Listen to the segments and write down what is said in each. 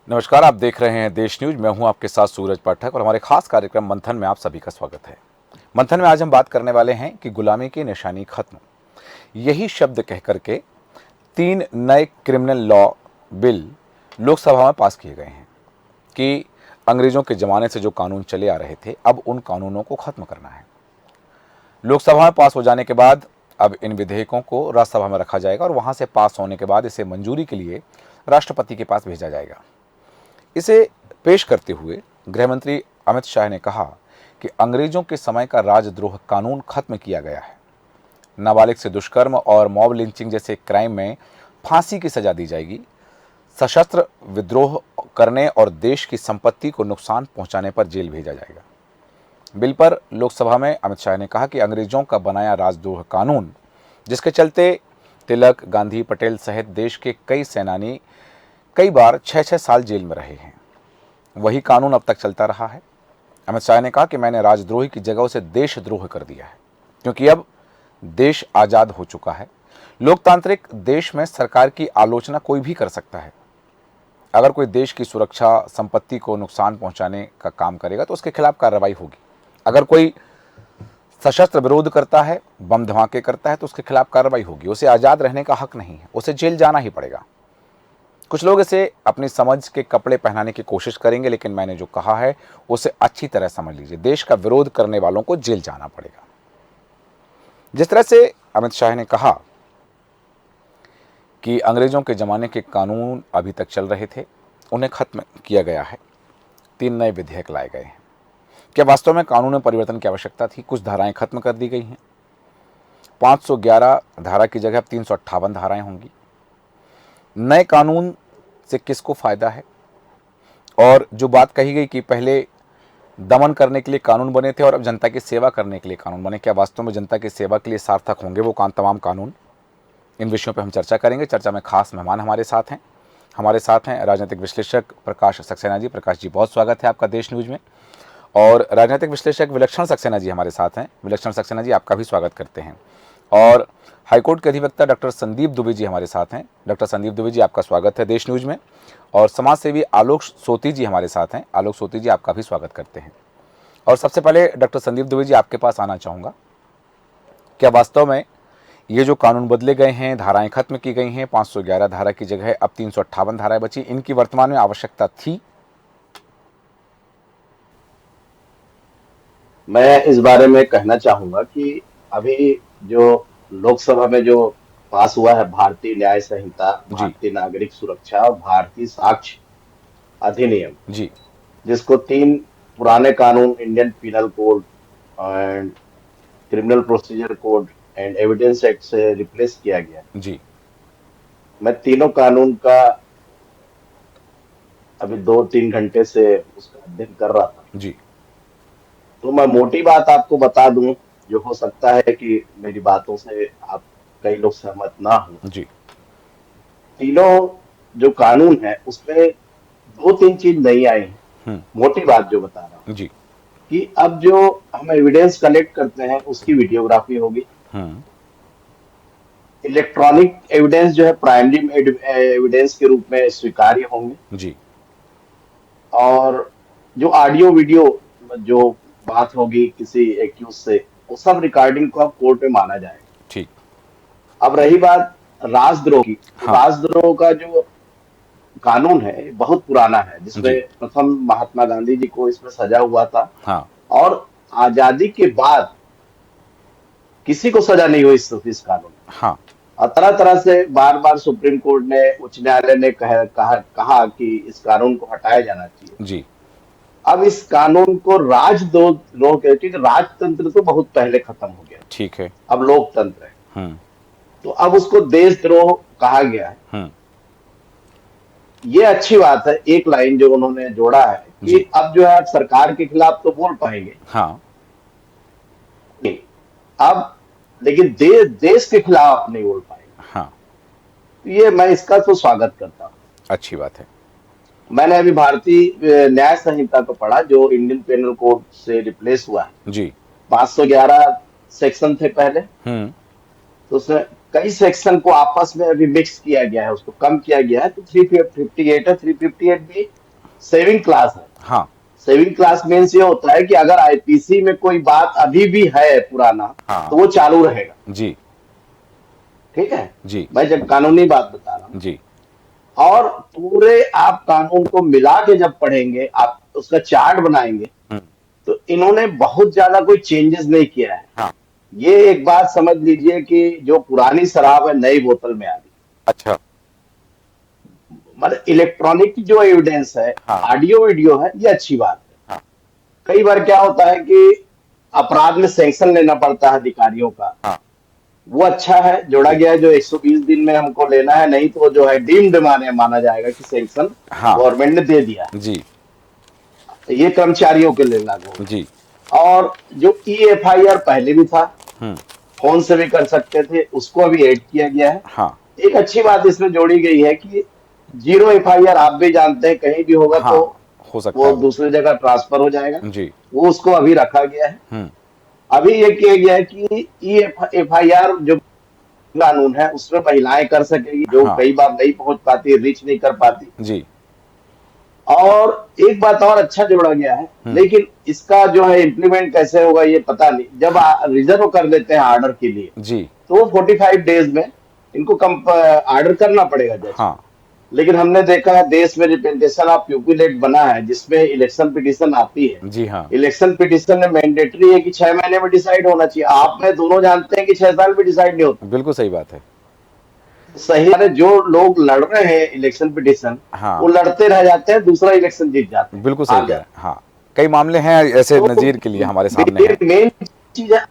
नमस्कार, आप देख रहे हैं देश न्यूज। मैं हूं आपके साथ सूरज पाठक और हमारे खास कार्यक्रम मंथन में आप सभी का स्वागत है। मंथन में आज हम बात करने वाले हैं कि गुलामी की निशानी खत्म, यही शब्द कह करके 3 नए क्रिमिनल लॉ बिल लोकसभा में पास किए गए हैं कि अंग्रेजों के ज़माने से जो कानून चले आ रहे थे, अब उन कानूनों को ख़त्म करना है। लोकसभा में पास हो जाने के बाद अब इन विधेयकों को राज्यसभा में रखा जाएगा और वहाँ से पास होने के बाद इसे मंजूरी के लिए राष्ट्रपति के पास भेजा जाएगा। इसे पेश करते हुए गृहमंत्री अमित शाह ने कहा कि अंग्रेजों के समय का राजद्रोह कानून खत्म किया गया है। नाबालिग से दुष्कर्म और मॉब लिंचिंग जैसे क्राइम में फांसी की सजा दी जाएगी। सशस्त्र विद्रोह करने और देश की संपत्ति को नुकसान पहुंचाने पर जेल भेजा जाएगा। बिल पर लोकसभा में अमित शाह ने कहा कि अंग्रेजों का बनाया राजद्रोह कानून, जिसके चलते तिलक, गांधी, पटेल सहित देश के कई सेनानी कई बार 6-6 साल जेल में रहे हैं, वही कानून अब तक चलता रहा है। अमित शाह ने कहा कि मैंने राजद्रोही की जगह उसे देशद्रोह कर दिया है, क्योंकि अब देश आज़ाद हो चुका है। लोकतांत्रिक देश में सरकार की आलोचना कोई भी कर सकता है। अगर कोई देश की सुरक्षा, संपत्ति को नुकसान पहुंचाने का काम करेगा तो उसके खिलाफ कार्रवाई होगी। अगर कोई सशस्त्र विरोध करता है, बम धमाके करता है, तो उसके खिलाफ कार्रवाई होगी। उसे आज़ाद रहने का हक नहीं है, उसे जेल जाना ही पड़ेगा। कुछ लोग इसे अपनी समझ के कपड़े पहनाने की कोशिश करेंगे, लेकिन मैंने जो कहा है उसे अच्छी तरह समझ लीजिए। देश का विरोध करने वालों को जेल जाना पड़ेगा। जिस तरह से अमित शाह ने कहा कि अंग्रेजों के ज़माने के कानून अभी तक चल रहे थे, उन्हें खत्म किया गया है। 3 नए विधेयक लाए गए हैं। क्या वास्तव में कानून में परिवर्तन की आवश्यकता थी? कुछ धाराएं खत्म कर दी गई हैं। 511 धारा की जगह अब 358 धाराएं होंगी। नए कानून से किसको फायदा है? और जो बात कही गई कि पहले दमन करने के लिए कानून बने थे और अब जनता की सेवा करने के लिए कानून बने, क्या वास्तव में जनता की सेवा के लिए सार्थक होंगे वो तमाम कानून? इन विषयों पर हम चर्चा करेंगे। चर्चा में खास मेहमान हमारे साथ हैं राजनीतिक विश्लेषक प्रकाश सक्सेना जी। प्रकाश जी, बहुत स्वागत है आपका देश न्यूज में। और राजनीतिक विश्लेषक विलक्षण सक्सेना जी हमारे साथ हैं। विलक्षण सक्सेना जी, आपका भी स्वागत करते हैं। और हाईकोर्ट के अधिवक्ता डॉक्टर संदीप दुबे जी हमारे साथ हैं। डॉक्टर संदीप दुबे जी, आपका स्वागत है देश न्यूज में। और समाज सेवी आलोक सोती जी हमारे साथ हैं। आलोक सोती जी, आपका भी स्वागत करते हैं। और सबसे पहले डॉक्टर संदीप दुबे जी, आपके पास आना चाहूँगा। क्या वास्तव में ये जो कानून बदले गए हैं, धाराएं खत्म की गई हैं, 511 धारा की जगह अब 358 धाराएं बची, इनकी वर्तमान में आवश्यकता थी? मैं इस बारे में कहना चाहूंगा कि अभी जो लोकसभा में जो पास हुआ है भारतीय न्याय संहिता, जी भारतीय नागरिक सुरक्षा और भारतीय साक्ष्य अधिनियम, जी जिसको 3 पुराने कानून Indian penal code and criminal procedure code and evidence act से रिप्लेस किया गया। जी मैं तीनों कानून का अभी 2-3 घंटे से उसका अध्ययन कर रहा था। जी तो मैं मोटी बात आपको बता दूं, जो हो सकता है कि मेरी बातों से आप कई लोग सहमत ना हो। जी तीनों जो कानून है उसमें 2-3 चीज नई आई है। हम्म मोटी बात जो बता रहा हूँ जी कि अब जो हम एविडेंस कलेक्ट करते हैं उसकी वीडियोग्राफी होगी। हम्म इलेक्ट्रॉनिक एविडेंस जो है प्राइमरी एविडेंस के रूप में स्वीकार्य होंगे। जी और जो ऑडियो वीडियो जो बात होगी किसी एक्यूज से, वो सब रिकॉर्डिंग को अब कोर्ट में माना जाएगा। ठीक। अब रही बात राजद्रोह की, तो हाँ राजद्रोह का जो कानून है बहुत पुराना है, जी जिसमें प्रथम महात्मा गांधी जी को इसमें सजा हुआ था। हाँ और आजादी के बाद किसी को सजा नहीं हुई इस कानून में। हाँ और तरह तरह से बार बार सुप्रीम कोर्ट ने, उच्च न्यायालय ने कहा कि इस कानून को हटाया जाना चाहिए। जी अब इस कानून को राजद्रोह क्योंकि राजतंत्र तो बहुत पहले खत्म हो गया, ठीक है। अब लोकतंत्र है। हम्म तो अब उसको देशद्रोह कहा गया है। हम्म ये अच्छी बात है। एक लाइन जो उन्होंने जोड़ा है कि जी अब जो है सरकार के खिलाफ तो बोल पाएंगे हाँ नहीं, अब लेकिन देश के खिलाफ नहीं बोल पाएंगे। हाँ, तो ये मैं इसका तो स्वागत करता हूँ। अच्छी बात है। मैंने अभी भारतीय न्याय संहिता को पढ़ा जो इंडियन पेनल कोड से रिप्लेस हुआ है। जी 511 सेक्शन थे पहले, हम्म तो उसमें कई सेक्शन को आपस में अभी मिक्स किया गया है, उसको कम किया गया है, तो 358 है। 358 भी सेविंग क्लास है। हाँ सेविंग क्लास मीन्स ये होता है कि अगर आईपीसी में कोई बात अभी भी है पुराना, हाँ तो वो चालू रहेगा। जी ठीक है, जी मैं जब कानूनी बात बता रहा हूँ। जी और पूरे आप कानून को मिला के जब पढ़ेंगे, आप उसका चार्ट बनाएंगे, हम्म, तो इन्होंने बहुत ज्यादा कोई चेंजेस नहीं किया है। हाँ ये एक बात समझ लीजिए कि जो पुरानी शराब है नई बोतल में आ गई। अच्छा मतलब इलेक्ट्रॉनिक की जो एविडेंस है, हाँ ऑडियो वीडियो है, ये अच्छी बात है। हाँ कई बार क्या होता है कि अपराध में सैंक्शन लेना पड़ता है अधिकारियों का, हाँ वो अच्छा है, जोड़ा जी गया है जो 120 दिन में हमको लेना है, नहीं तो जो है डीम्ड माना जाएगा कि सैंक्शन हाँ गवर्नमेंट ने दे दिया जी है। ये कर्मचारियों के लिए लागू होगा। जी और जो ई एफ आई आर पहले भी था, हम्म फोन से भी कर सकते थे, उसको अभी ऐड किया गया है। हाँ एक अच्छी बात इसमें जोड़ी गई है कि जीरो एफ आई आर, आप भी जानते हैं, कहीं भी होगा हाँ तो हो सकता वो है वो दूसरी जगह ट्रांसफर हो जाएगा। जी वो उसको अभी रखा गया है। हम्म अभी ये किया गया है कि ई एफ आई आर जो कानून है उसमें महिलाएं कर सकेगी, जो हाँ कई बार नहीं पहुंच पाती, रीच नहीं कर पाती। जी और एक बात और अच्छा जोड़ा गया है, हम्म लेकिन इसका जो है इम्प्लीमेंट कैसे होगा ये पता नहीं। जब रिजर्व कर देते हैं ऑर्डर के लिए, जी तो वो 45 डेज में इनको ऑर्डर करना पड़ेगा जज हाँ को। लेकिन हमने देखा है देश में रिप्रेजेंटेशन ऑफ प्यूपिलेट बना है, जिसमें इलेक्शन पिटीशन आती है। जी हाँ इलेक्शन पिटीशन में मैंडेटरी है कि 6 महीने में डिसाइड होना चाहिए। आप में दोनों जानते हैं कि 6 साल में डिसाइड नहीं होता। बिल्कुल सही बात है सही है, जो लोग लड़ रहे हैं इलेक्शन पिटीशन, वो हाँ लड़ते रह जाते हैं, दूसरा इलेक्शन जीत जाते हैं, बिल्कुल सही हार कह रहे जाते हैं हाँ कई मामले हैं ऐसे हैं। नज़ीर के लिए हमारे सामने हैं तो मेन चीज है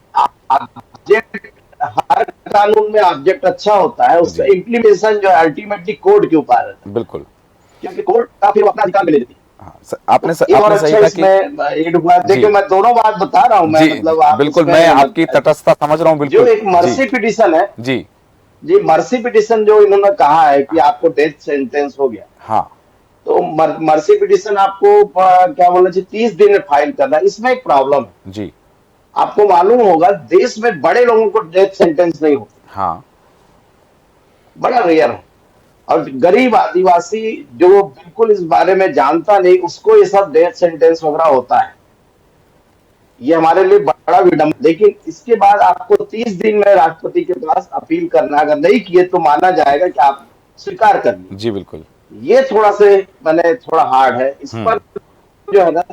ऑब्जेक्ट। हर कानून में ऑब्जेक्ट अच्छा होता है, उसका जी इम्प्लीमेंटेशन जो है अल्टीमेटली कोर्ट के ऊपर रहता है, बिल्कुल क्योंकि कोर्ट का फिर वो अपना अधिकार में ले लेती है। हाँ तो एक और आपने सही अच्छा कहा कि इसमें एड हुआ, जी देखिए मैं दोनों बात बता रहा हूं, मैं जी मतलब आप बिल्कुल मैं इसमें आपकी तटस्थता समझ रहा हूँ जो बिल्कुल एक जी मर्सी पिटीशन है। जी जी, मर्सी पिटीशन जो इन्होंने कहा है कि आपको डेथ सेंटेंस हो गया, हाँ तो मर्सी पिटीशन आपको क्या बोलना चाहिए, 30 दिन में फाइल करना है। इसमें एक प्रॉब्लम है, जी आपको मालूम होगा देश में बड़े लोगों को डेथ सेंटेंस नहीं होता, हाँ बड़ा रेयर है। और गरीब आदिवासी जो बिल्कुल इस बारे में जानता नहीं, उसको ये सब डेथ सेंटेंस वगैरह होता है। ये हमारे लिए बड़ा विडम्बना। लेकिन इसके बाद आपको 30 दिन में राष्ट्रपति के पास अपील करना है। अगर नहीं किए तो माना जाएगा कि आप स्वीकार कर लिए। जी बिल्कुल ये थोड़ा से मैंने थोड़ा हार्ड है, इस पर जो है ना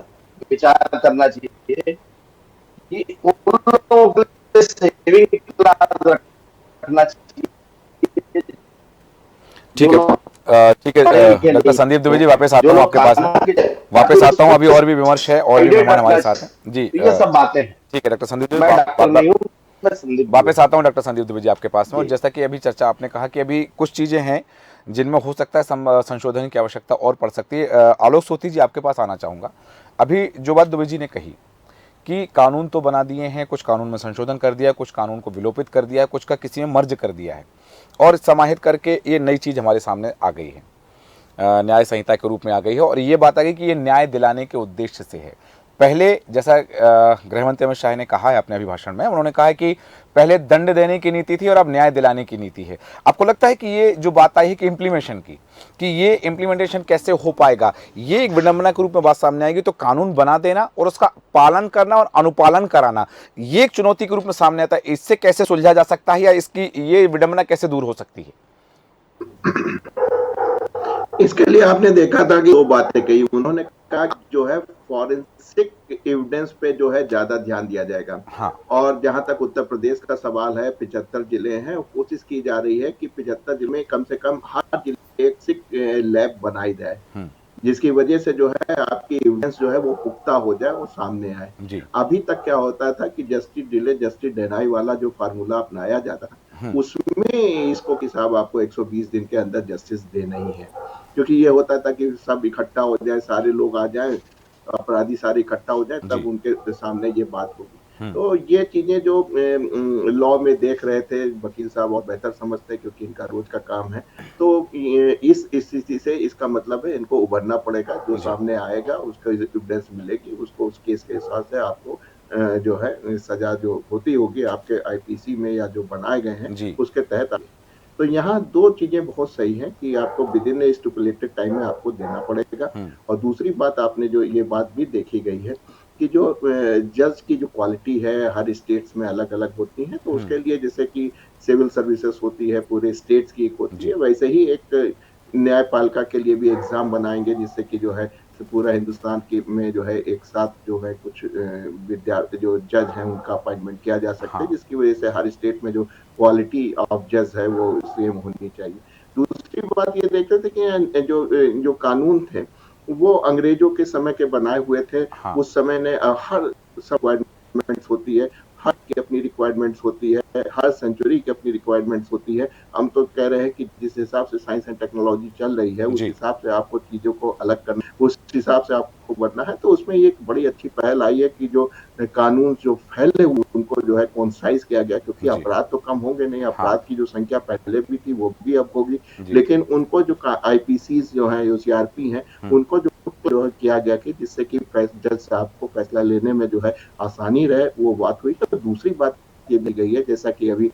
विचार करना चाहिए कि उन लोगों के लिए सेविंग क्लास रखना चाहिए जो ठीक है लोग ठीक है पढ़े लिखे डॉक्टर नहीं, संदीप दुबे जी तो वापस आता जो हूँ लोग आपके पास में कानून के वापस तो आता हूँ अभी इसको और भी विमर्श है और भी गाइडेड मेहमान हमारे रखना साथ हैं जी चाहिए। तो ये सब बातें हैं। ठीक है डॉक्टर संदीप दुबे मैं डॉक्टर नहीं हूँ, मैं संदीप दुबे। वापस आता हूँ डॉक्टर संदीप दुबे जी आपके पास में और जी जैसा कि अभी चर्चा आपने कहा कि अभी कुछ चीज़ें हैं जिनमें हो सकता है संशोधन की आवश्यकता और पड़ सकती है आलोक सोती जी आपके पास आना चाहूँगा अभी जो बात दुबे जी ने कही कि कानून तो बना दिए हैं कुछ कानून में संशोधन कर दिया कुछ कानून को विलोपित कर दिया कुछ का किसी में मर्ज कर दिया है और समाहित करके ये नई चीज़ हमारे सामने आ गई है न्याय संहिता के रूप में आ गई है और ये बात आ गई कि ये न्याय दिलाने के उद्देश्य से है पहले जैसा गृह मंत्री अमित शाह ने कहा है अपने अभिभाषण में उन्होंने कहा है कि पहले दंड देने की नीति थी और अब न्याय दिलाने की नीति है आपको लगता है कि ये जो बात आई है कि इम्प्लीमेशन की कि ये इम्प्लीमेंटेशन कैसे हो पाएगा ये एक विडंबना के रूप में बात सामने आएगी तो कानून बना देना और उसका पालन करना और अनुपालन कराना ये एक चुनौती के रूप में सामने आता है इससे कैसे सुलझा जा सकता है या इसकी ये विडंबना कैसे दूर हो सकती है इसके लिए आपने देखा था कि दो बातें कही उन्होंने कहा कि जो है फॉरेंसिक एविडेंस पे जो है ज्यादा ध्यान दिया जाएगा हाँ और जहां तक उत्तर प्रदेश का सवाल है 75 जिले हैं कोशिश की जा रही है कि 75 जिले में कम से कम हर जिले एक सिक लैब बनाई जाए जिसकी वजह से जो है आपकी एविडेंस जो है वो पुख्ता हो जाए वो सामने आए जी अभी तक क्या होता था कि जस्टिस डिले जस्टिस डेनाई वाला जो फार्मूला अपनाया जाता उसमें इसको कि साहब आपको 120 दिन के अंदर जस्टिस देना ही है क्योंकि ये होता था कि सब इकट्ठा हो जाए सारे लोग आ जाए अपराधी सारे इकट्ठा हो जाए तब उनके सामने ये बात होगी तो ये चीजें जो लॉ में देख रहे थे वकील साहब और बेहतर समझते हैं क्योंकि इनका रोज का काम है तो इस स्थिति से इसका मतलब है इनको उभरना पड़ेगा जो सामने आएगा उसको एविडेंस मिलेगी उसको उस केस के हिसाब से आपको जो है सजा जो होती होगी आपके आईपीसी में या जो बनाए गए हैं जी। उसके तहत। तो यहाँ 2 चीज़ें बहुत सही हैं कि आपको विदिन ए स्टिपुलेटेड टाइम में आपको देना पड़ेगा। हुँ, और दूसरी बात आपने जो ये बात भी देखी गई है कि जो जज की जो क्वालिटी है हर स्टेट्स में अलग-अलग होती है, तो हुँ, उसके लिए जैसे कि सिविल सर्विसेज होती है, पूरे स्टेट्स की एक होती है, जी, वैसे ही एक न्यायपालिका के लिए भी एग्ज़ाम बनाएँगे जिससे कि जो है पूरा हिंदुस्तान की में जो है एक साथ जो है कुछ विद्यार्थी जो जज हैं उनका अपॉइंटमेंट किया जा सकता है, हाँ, जिसकी वजह से हर स्टेट में जो क्वालिटी ऑफ जज है वो सेम होनी चाहिए। दूसरी बात ये देखते थे कि जो कानून थे वो अंग्रेजों के समय के बनाए हुए थे। हाँ, उस समय ने हर सब रिक्वायरमेंट्स होती है, हर की अपनी रिक्वायरमेंट्स होती है, हर सेंचुरी की अपनी रिक्वायरमेंट्स होती है। हम तो कह रहे हैं कि जिस हिसाब से साइंस एंड टेक्नोलॉजी चल रही है, उस जी, हिसाब से आपको चीज़ों को अलग करना, उस हिसाब से आपको बढ़ना है। तो उसमें ये एक बड़ी अच्छी पहल आई है कि जो कानून जो फैले हुए उनको जो है कॉन्साइज़ किया गया, क्योंकि जी, अपराध तो कम होंगे नहीं, हाँ, अपराध की जो संख्या पहले भी थी वो भी अब होगी। जी, लेकिन उनको जो आईपीसीज जो हैं, जो सीआरपी हैं, हुँ, उनको जो है किया गया कि जिससे कि जज साहब को फैसला लेने में जो है आसानी रहे, वो बात हुई। तो दूसरी बात ये भी गई है, जैसा कि अभी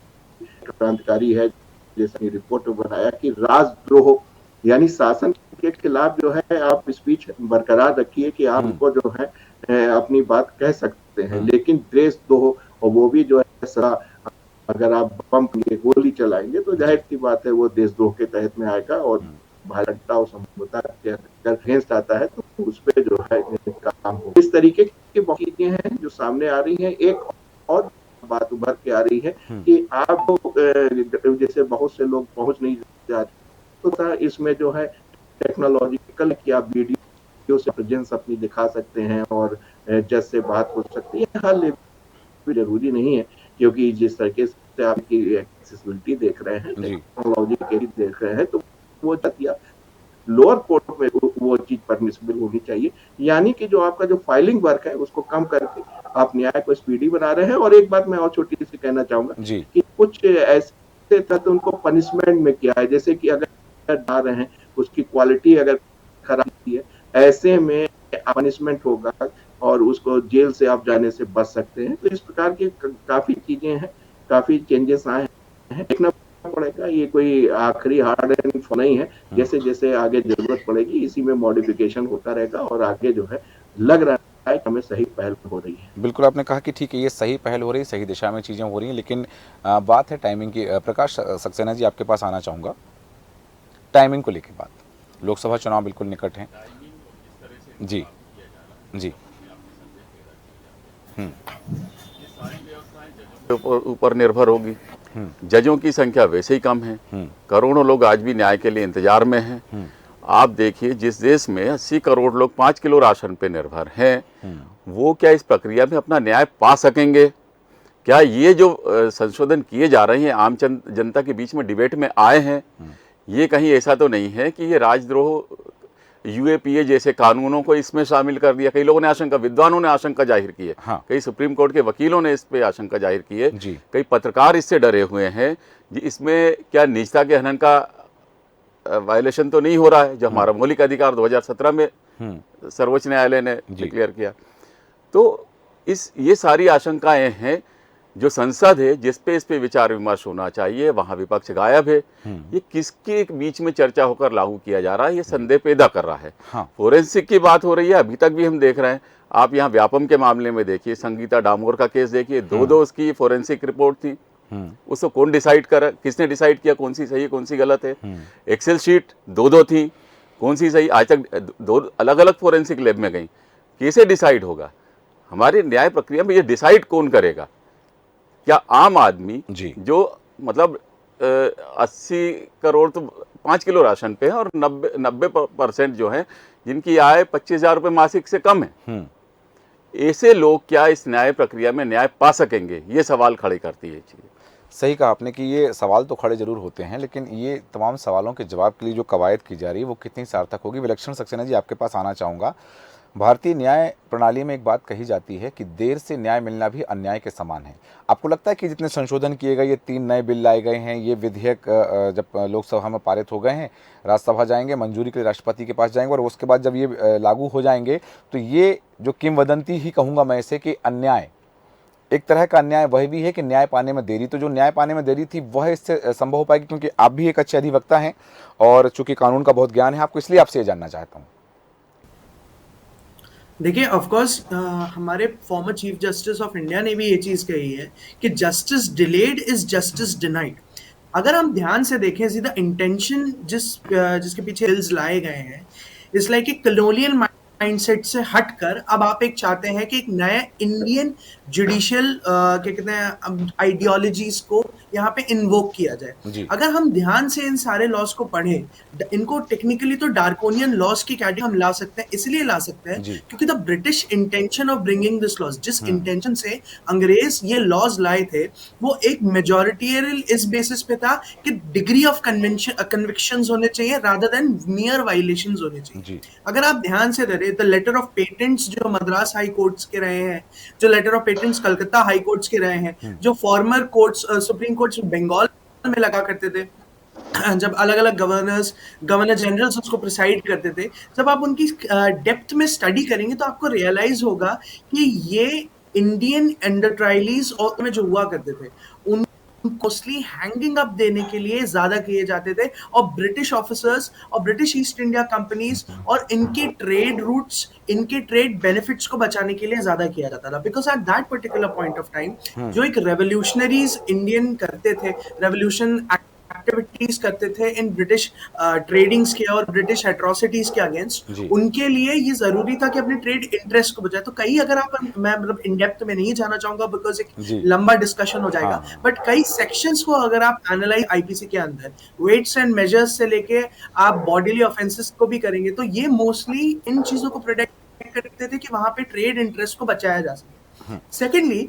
क्रांतिकारी है, जैसा कि रिपोर्ट में बनाया कि राजद्रोह यानी शासन के खिलाफ जो है आप स्पीच बरकरार रखिए कि आप हुँ, उनको जो है अपनी बात कह सकते हैं, हुँ, लेकिन देशद्रोह और वो भी जो है सजा, अगर आप बम ये गोली चलाएंगे तो जी, जाहिर सी बात है वो देशद्रोह के तहत में आएगा। और हुँ, भाजपा और समझौता के अगर अगेंस्ट आता है तो उस पे जो है काम हो। इस तरीके की बहुत चीजें हैं जो सामने आ रही हैं। एक और बात उभर के आ रही है हुँ, कि आप जैसे बहुत से लोग पहुंच नहीं जाते, तो इसमें जो है टेक्नोलॉजिकल कि आप वीडियो से प्रेजेंस अपनी दिखा सकते हैं और जज से बात हो सकती है। हर लेवल जरूरी नहीं है, क्योंकि जिस तरीके से आपकी एक्सेसिबिलिटी देख रहे हैं, जी, टेक्नोलॉजी के ही देख रहे हैं, तो वो या लोअर कोर्ट में वो चीज परमिसिबल होनी चाहिए। यानी कि जो आपका जो फाइलिंग वर्क है उसको कम करके आप न्याय को स्पीडी बना रहे हैं। और एक बात मैं और छोटी सी कहना चाहूंगा जी, कि कुछ ऐसे तहत उनको पनिशमेंट में किया है, जैसे कि अगर डा रहे हैं उसकी क्वालिटी अगर खराब है, ऐसे में पनिशमेंट होगा और उसको जेल से आप जाने से बच सकते हैं। तो इस प्रकार की काफी चीजें हैं, काफी चेंजेस आए हैं। देखना पड़ेगा, ये कोई आखिरी हार्ड एंड नहीं है। हुँ। जैसे जैसे आगे जरूरत पड़ेगी इसी में मॉडिफिकेशन होता रहेगा और आगे जो है लग रहा है कि हमें सही पहल हो रही है। बिल्कुल, आपने कहा कि ठीक है, ये सही पहल हो रही है, सही दिशा में चीज़ें हो रही हैं, लेकिन बात है टाइमिंग की। प्रकाश सक्सेना जी, आपके पास आना चाहूँगा। टाइमिंग को लेके बात, लोकसभा चुनाव बिल्कुल निकट हैं। जी, जी, हुँ, ऊपर ऊपर निर्भर होगी। हुँ, जजों की संख्या वैसे ही कम है, हुँ, करोड़ों लोग आज भी न्याय के लिए इंतजार में हैं। हुँ, आप देखिए, जिस देश में 80 करोड़ लोग 5 किलो राशन पे निर्भर हैं, हुँ, वो क्या इस प्रक्रिया में अपना न्याय पा सकेंगे? क्या ये जो संशोधन किए जा रहे हैं आम जनता के बीच में डिबेट में आए हैं, ये कहीं ऐसा तो नहीं है कि ये राजद्रोह यूएपीए जैसे कानूनों को इसमें शामिल कर दिया? कई लोगों ने आशंका, विद्वानों ने आशंका जाहिर की है, हाँ, कई सुप्रीम कोर्ट के वकीलों ने इस पे आशंका जाहिर की है, जी, कई पत्रकार इससे डरे हुए हैं कि इसमें क्या निजता के हनन का वायलेशन तो नहीं हो रहा है, जो हुँ, हमारा मौलिक अधिकार 2017 में हुँ, सर्वोच्च न्यायालय ने जी, डिक्लेयर किया। तो ये सारी आशंकाएं हैं। जो संसद है जिस पे इस पे विचार विमर्श होना चाहिए, वहाँ विपक्ष गायब है। हुँ, ये किसके बीच में चर्चा होकर लागू किया जा रहा है, ये जी, संदेह पैदा कर रहा है। हाँ, फोरेंसिक की बात हो रही है, अभी तक भी हम देख रहे हैं। आप यहाँ व्यापम के मामले में देखिए, संगीता डामोर का केस देखिए, हुँ, दो उसकी फोरेंसिक रिपोर्ट थी। हुँ, उसको कौन डिसाइड कर, किसने डिसाइड किया कौन सी सही है कौन सी गलत है? हुँ, एक्सेल शीट दो थी, कौन सी सही? आज तक दो अलग अलग फोरेंसिक लैब में गई। कैसे डिसाइड होगा? हमारी न्याय प्रक्रिया में ये डिसाइड कौन करेगा? क्या आम आदमी जी, जो मतलब 80 करोड़ तो 5 किलो राशन पे है और 90% जो है जिनकी आय 25,000 रुपये मासिक से कम है, हुँ, ऐसे लोग क्या इस न्याय प्रक्रिया में न्याय पा सकेंगे? ये सवाल खड़े करती है चीज़। सही कहा आपने कि ये सवाल तो खड़े ज़रूर होते हैं, लेकिन ये तमाम सवालों के जवाब के लिए जो कवायद की जा रही है, वो कितनी सार्थक होगी? विलक्षण सक्सेना जी, आपके पास आना चाहूँगा। भारतीय न्याय प्रणाली में एक बात कही जाती है कि देर से न्याय मिलना भी अन्याय के समान है। आपको लगता है कि जितने संशोधन किए गए, ये 3 नए बिल लाए गए हैं, ये विधेयक जब लोकसभा में पारित हो गए हैं, राज्यसभा जाएँगे, मंजूरी के लिए राष्ट्रपति के पास जाएँगे और उसके बाद जब ये लागू हो जाएँगे, तो ये जो किंवदंती ही कहूँगा मैं इसे कि अन्याय एक तरह का अन्याय वह भी है कि न्याय पाने में देरी, तो जो न्याय पाने में देरी थी वह इससे संभव हो पाएगी, क्योंकि आप भी एक अच्छे अधिवक्ता हैं और चूंकि कानून का बहुत ज्ञान है आपको, इसलिए आपसे ये जानना चाहता हूँ। देखिए, ऑफ कोर्स हमारे former chief justice of India ने भी ये चीज कही है कि justice delayed is justice denied. अगर हम ध्यान से देखें, सीधा इंटेंशन जिसके पीछे बिल्स लाए गए हैं, इट्स लाइक एक कलोनियल माइंडसेट से हटकर अब आप एक चाहते हैं कि एक नया इंडियन जुडिशियल क्या कहते हैं आइडियोलॉजीज को यहाँ पे इन्वोक किया जी। जाए। अगर हम ध्यान से इन सारे लॉज को पढ़ें, इनको टेक्निकली तो डार्कोनियन लॉज की कैटेगरी हम ला सकते हैं, इसलिए ला सकते हैं जी। क्योंकि the British intention of bringing this laws, जिस इंटेंशन से अंग्रेज ये लॉज लाए थे, वो एक मेजॉरिटेरियल इस बेसिस पे था कि डिग्री ऑफ कन्विक्शंस होने चाहिए रादर देन मियर वायलेशंस होने चाहिए। जी। अगर आप ध्यान से देखें, द लेटर ऑफ पेटेंट्स जो मद्रास हाई कोर्ट्स के रहे हैं, जो letter of patents Calcutta high courts के रहे हैं, जो former courts supreme courts Bengal में लगा करते थे, जब अलग अलग गवर्नर जनरल्स उसको प्रिसाइड करते थे, जब आप उनकी डेप्थ में स्टडी करेंगे तो आपको रियलाइज होगा कि ये इंडियन अंडर ट्रायलीज और में जो हुआ करते थे उन मोस्टली हैंगिंग अप देने के लिए ज्यादा किए जाते थे, और ब्रिटिश ऑफिसर्स और ब्रिटिश ईस्ट इंडिया कंपनीज और इनके ट्रेड रूट्स, इनके ट्रेड बेनिफिट्स को बचाने के लिए ज्यादा किया जाता था। Because at that particular point of time जो एक रेवोल्यूशनरीज इंडियन करते थे, रेवोल्यूशन एक्टिविटीज करते थे इन ब्रिटिश ट्रेडिंग्स के और ब्रिटिश एट्रोसिटीज के अगेंस्ट, उनके लिए ये जरूरी था कि अपने ट्रेड इंटरेस्ट को बचाए। तो कई, अगर आप, मैं मतलब इन डेप्थ में नहीं जाना चाहूंगा बिकॉज एक लंबा डिस्कशन हो जाएगा, बट कई सेक्शंस को अगर आप एनालाइज आईपीसी के अंदर वेट्स एंड मेजर्स से लेके आप बॉडीली ऑफेंसेस को भी करेंगे, तो ये मोस्टली इन चीजों को प्रोटेक्ट करते थे कि वहां पे ट्रेड इंटरेस्ट को बचाया जा सके। सेकेंडली,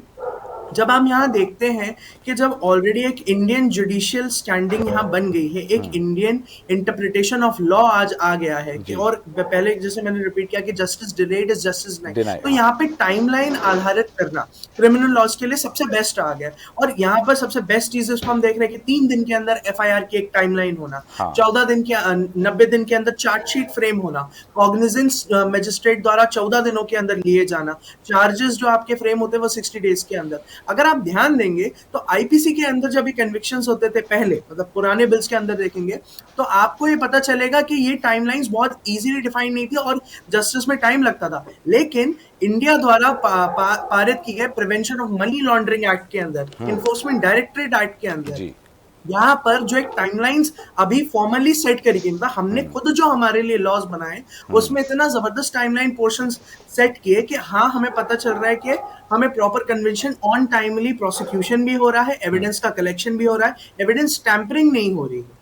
जब हम यहाँ देखते हैं कि जब ऑलरेडी एक इंडियन जुडिशियल स्टैंडिंग यहाँ बन गई है, एक इंडियन इंटरप्रिटेशन ऑफ लॉ आज आ गया है कि, और पहले जैसे मैंने रिपीट किया कि justice delayed is justice denied, तो यहाँ पे टाइमलाइन आधारित करना क्रिमिनल लॉज के लिए सबसे बेस्ट आ गया। और यहाँ पर सबसे बेस्ट चीज इसको हम देख रहे हैं कि 3 दिन के अंदर एफआईआर की एक टाइमलाइन होना, 14 दिन के 90 दिन के अंदर चार्जशीट फ्रेम होना, कॉग्निजेंस मजिस्ट्रेट द्वारा 14 दिनों के अंदर लिए जाना, चार्जेस जो आपके फ्रेम होते हैं वो 60 डेज के अंदर। अगर आप ध्यान देंगे तो आईपीसी के अंदर जब ये कन्विक्शंस होते थे पहले, मतलब पुराने बिल्स के अंदर देखेंगे, तो आपको ये पता चलेगा कि ये टाइमलाइंस बहुत इजीली डिफाइन नहीं थी और जस्टिस में टाइम लगता था। लेकिन इंडिया द्वारा पारित की गए prevention of money laundering act के अंदर, इन्फोर्समेंट डायरेक्टरेट एक्ट के अंदर, यहाँ पर जो एक टाइमलाइंस अभी फॉर्मली सेट करी गई, मतलब हमने खुद जो हमारे लिए लॉज बनाए उसमें इतना जबरदस्त टाइमलाइन पोर्शंस सेट किए कि हाँ, हमें पता चल रहा है कि हमें proper convention on timely prosecution भी हो रहा है, एविडेंस का कलेक्शन भी हो रहा है, एविडेंस टैंपरिंग नहीं हो रही है।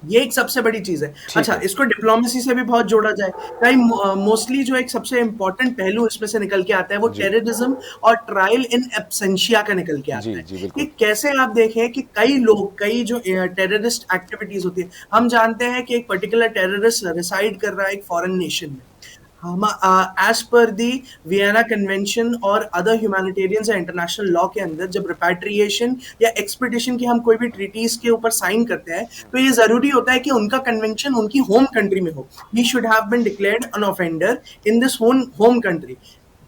ये एक सबसे बड़ी चीज है। अच्छा, इसको डिप्लोमेसी से भी बहुत जोड़ा जाए, कई मोस्टली जो एक सबसे इंपॉर्टेंट पहलू इसमें से निकल के आता है वो टेररिज्म और ट्रायल इन एब्सेंशिया का निकल के आता है। कि कैसे आप देखें कि कई जो टेररिस्ट एक्टिविटीज होती है, हम जानते हैं कि एक पर्टिकुलर टेररिस्ट रिसाइड कर रहा है एक फॉरेन नेशन में, एज पर दी वियना कन्वेंशन और अदर ह्यूमैनिटेरियंस या इंटरनेशनल लॉ के अंदर जब रिपैट्रिएशन या एक्सपेडिशन की हम कोई भी ट्रीटीज के ऊपर साइन करते हैं तो ये जरूरी होता है कि उनका कन्वेंशन उनकी होम कंट्री में हो। He should have been declared an offender in this home country.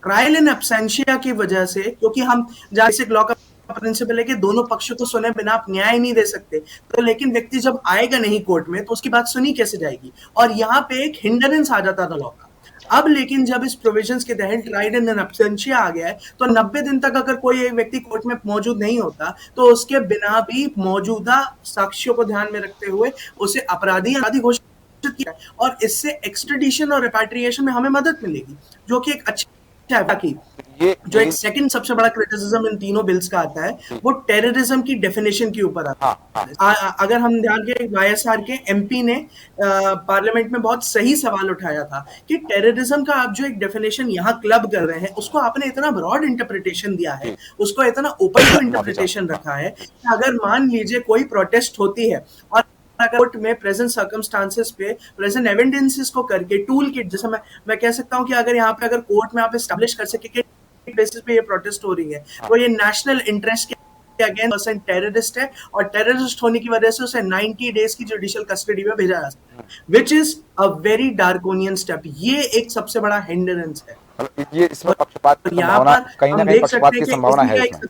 Trial in absentia की वजह से, क्योंकि हम बेसिक लॉ का प्रिंसिपल है कि दोनों पक्षों को सुने बिना आप न्याय नहीं दे सकते, तो लेकिन व्यक्ति जब आएगा नहीं कोर्ट में तो उसकी बात सुनी कैसे जाएगी, और यहाँ पे एक हिंडरेंस आ जाता था लॉ का। अब लेकिन जब इस प्रोविजंस के तहत ट्रायल इन एब्सेंशिया आ गया है तो 90 दिन तक अगर कोई एक व्यक्ति कोर्ट में मौजूद नहीं होता तो उसके बिना भी मौजूदा साक्ष्यों को ध्यान में रखते हुए उसे अपराधी घोषित किया, और इससे एक्सट्रेडिशन और रिपैट्रिएशन में हमें मदद मिलेगी, जो कि एक अच्छा है। बाकी जो एक सेकंड सबसे बड़ा क्रिटिसिज्म इन तीनों बिल्स का आता है वो टेररिज्म की डेफिनेशन के ऊपर आता है। अगर हम ध्यान के वाईएसआर के एमपी ने पार्लियामेंट में बहुत सही सवाल उठाया था कि टेररिज्म का आप जो एक डेफिनेशन यहाँ क्लब कर रहे हैं उसको आपने इतना ब्रॉड इंटरप्रिटेशन दिया है, उसको इतना ओपन टू इंटरप्रिटेशन रखा है कि अगर मान लीजिए कोई प्रोटेस्ट होती है और कोर्ट में प्रेजेंट सर्कमस्टांसेस पे प्रेजेंट एविडेंसेस को करके टूल किट, जैसे मैं कह सकता हूं कि अगर यहाँ पे अगर कोर्ट में आप एस्टैब्लिश कर सके कि बेसिस पे ये प्रोटेस्ट हो रही है तो ये नेशनल इंटरेस्ट के अगेंस्ट पर्सन टेररिस्ट है और टेररिस्ट होने की वजह से उसे 90 डेज की जुडिशियल कस्टडी में भेजा जा सकता है, which is a very draconian step. ये एक सबसे बड़ा हिंडरेंस है। मतलब ये इसमें पक्षपात की और यहाँ संभावना, पर कहीं ना हम कहीं देख पक्षपात सकते की हैं कि संभावना इसमें है क्या इसमें। एक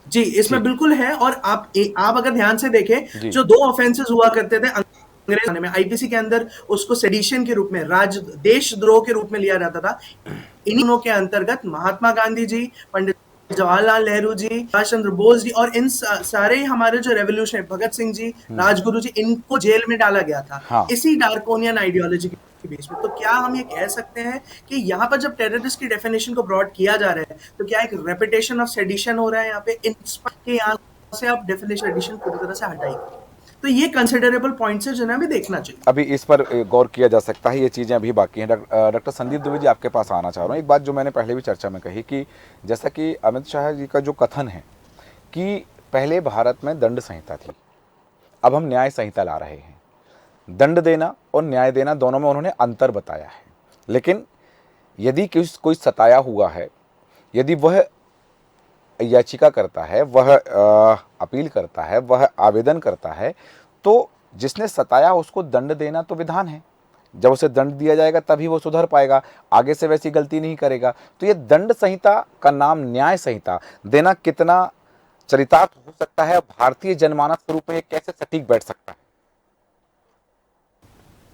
जी, इसमें जी बिल्कुल है। और आप अगर ध्यान से देखें, जी जो 2 ऑफेंसेस हुआ करते थे अंग्रेज ज़माने में, आईपीसी के अंदर उसको सेडिशन के रूप में, देशद्रोह के रूप में लिया जाता था। इन्हीं के अंतर्गत महात्मा गांधी जी, पंडित जवाहरलाल नेहरू जी, सुभाष चंद्र बोस जी और इन सारे हमारे जो रेवोल्यूशन, भगत सिंह जी, राजगुरु जी, इनको जेल में डाला गया था हाँ इसी डार्कोनियन आइडियोलॉजी के बेस में। तो क्या हम ये कह सकते हैं कि यहाँ पर जब टेररिस्ट की डेफिनेशन को ब्रॉड किया जा रहा है, तो क्या एक रेपिटेशन ऑफ सेडिशन हो रहा है यहाँ पे, के यहाँ से आप डेफिनेशन एडिशन पूरी तरह से हटाएंगे? तो ये कंसिडरेबल पॉइंट्स है जिन्हें हमें देखना चाहिए। अभी इस पर गौर किया जा सकता है, ये चीज़ें अभी बाकी हैं। डॉक्टर संदीप दुबे जी, आपके पास आना चाह रहा हूँ। एक बात जो मैंने पहले भी चर्चा में कही कि जैसा कि अमित शाह जी का जो कथन है कि पहले भारत में दंड संहिता थी, अब हम न्याय संहिता ला रहे हैं। दंड देना और न्याय देना दोनों में उन्होंने अंतर बताया है। लेकिन यदि कोई सताया हुआ है, यदि वह याचिका करता है, वह अपील करता है, वह आवेदन करता है, तो जिसने सताया उसको दंड देना तो विधान है। जब उसे दंड दिया जाएगा तभी वो सुधर पाएगा, आगे से वैसी गलती नहीं करेगा। तो ये दंड संहिता का नाम न्याय संहिता देना कितना चरितार्थ हो सकता है, भारतीय जनमानस के रूप में ये कैसे सटीक बैठ सकता है?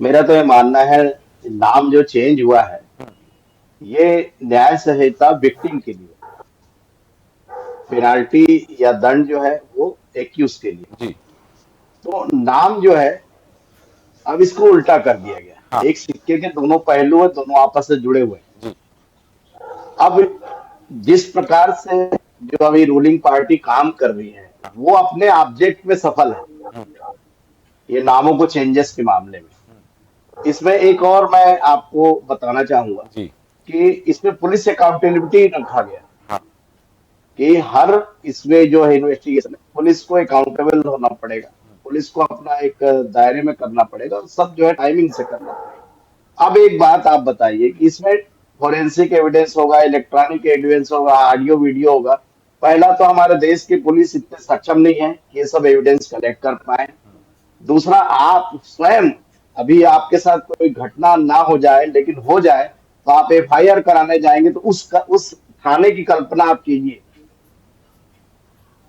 मेरा तो ये मानना है, नाम जो चेंज हुआ है, ये न्याय संहिता विक्टिम के लिए, पेनाल्टी या दंड जो है वो एक्यूज के लिए। जी तो नाम जो है, अब इसको उल्टा कर दिया गया। हाँ एक सिक्के के दोनों पहलू है, दोनों आपस से जुड़े हुए हैं। जी अब जिस प्रकार से जो अभी रूलिंग पार्टी काम कर रही है, वो अपने ऑब्जेक्ट में सफल है, ये नामों को चेंजेस के मामले में। इसमें एक और मैं आपको बताना चाहूंगा जी कि इसमें पुलिस अकाउंटेबिलिटी रखा गया हाँ कि हर इसमें जो है इन्वेस्टिगेशन, पुलिस को अकाउंटेबल होना पड़ेगा, पुलिस को अपना एक दायरे में करना पड़ेगा, और सब जो है टाइमिंग से करना पड़ेगा। अब एक बात आप बताइए कि इसमें फोरेंसिक एविडेंस होगा, इलेक्ट्रॉनिक एविडेंस होगा, ऑडियो वीडियो होगा। पहला तो हमारे देश की पुलिस इतने सक्षम नहीं है कि ये सब एविडेंस कलेक्ट कर पाए। दूसरा, आप स्वयं, अभी आपके साथ कोई घटना ना हो जाए, लेकिन हो जाए तो आप एफआईआर कराने जाएंगे, तो उस थाने की कल्पना आप कीजिए।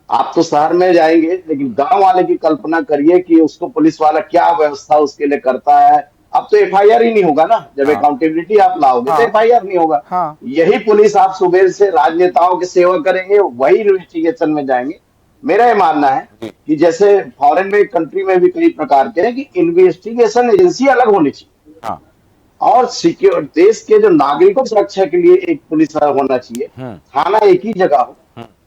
आप तो शहर में जाएंगे, लेकिन गांव वाले की कल्पना करिए कि उसको पुलिस वाला क्या व्यवस्था उसके लिए करता है। अब तो एफआईआर ही नहीं होगा ना, जब हाँ अकाउंटेबिलिटी आप लाओगे तो हाँ एफआईआर नहीं होगा। हाँ यही पुलिस आप सुबह से राजनेताओं की सेवा करेंगे, वही इन्वेस्टिगेशन में जाएंगे। मेरा ये मानना है जी कि जैसे फॉरेन में, कंट्री में भी कई प्रकार के हैं, कि इन्वेस्टिगेशन एजेंसी अलग होनी चाहिए, हाँ और सिक्योर देश के जो नागरिकों की सुरक्षा के लिए एक पुलिस होना चाहिए। थाना एक ही जगह हो,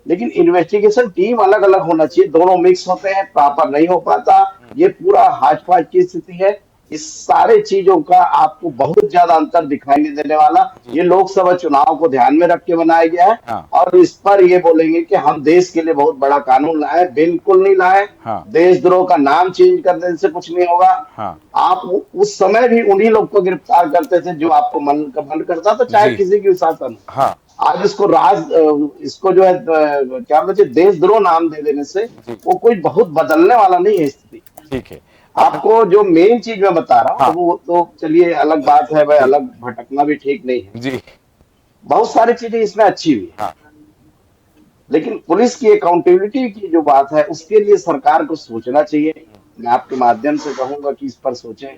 लेकिन इन्वेस्टिगेशन टीम अलग अलग होना चाहिए। दोनों मिक्स होते हैं, प्रॉपर नहीं हो पाता, ये पूरा हाच पाच की स्थिति है। इस सारे चीजों का आपको बहुत ज्यादा अंतर दिखाई नहीं देने वाला। ये लोकसभा चुनाव को ध्यान में रख के बनाया गया है, हाँ और इस पर ये बोलेंगे कि हम देश के लिए बहुत बड़ा कानून लाए, बिल्कुल नहीं लाए। हाँ देशद्रोह का नाम चेंज करने से कुछ नहीं होगा। हाँ आप उस समय भी उन्हीं लोग को गिरफ्तार करते थे जो आपको मन करता था, चाहे जी किसी की शासन। हाँ आज इसको जो है क्या बोलते हैं, देशद्रोह नाम दे देने से जी वो कोई बहुत बदलने वाला नहीं है स्थिति। ठीक है। आपको जो मेन चीज मैं बता रहा हूँ, हाँ वो तो चलिए अलग बात है भाई, जी अलग भटकना भी ठीक नहीं है। जी बहुत सारी चीजें इसमें अच्छी हुई है, हाँ लेकिन पुलिस की अकाउंटेबिलिटी की जो बात है, उसके लिए सरकार को सोचना चाहिए। मैं आपके माध्यम से कहूंगा कि इस पर सोचें